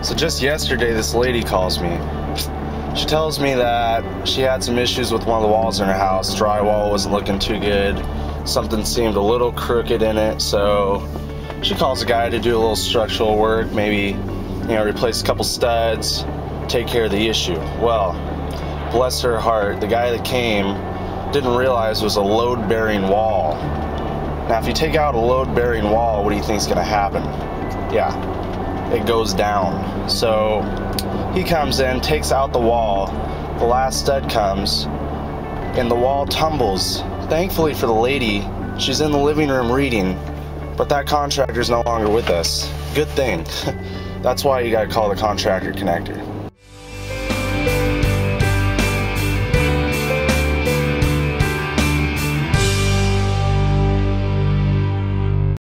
So just yesterday, this lady calls me. She tells me that she had some issues with one of the walls in her house. Drywall wasn't looking too good. Something seemed a little crooked in it, so she calls a guy to do a little structural work, maybe, replace a couple studs, take care of the issue. Well, bless her heart, the guy that came didn't realize it was a load-bearing wall. Now, if you take out a load-bearing wall, what do you think is going to happen? Yeah, it goes down. So he comes in, takes out the wall, the last stud comes, and the wall tumbles. Thankfully for the lady, she's in the living room reading, but that contractor's no longer with us. Good thing. That's why you gotta call the Contractor Connector.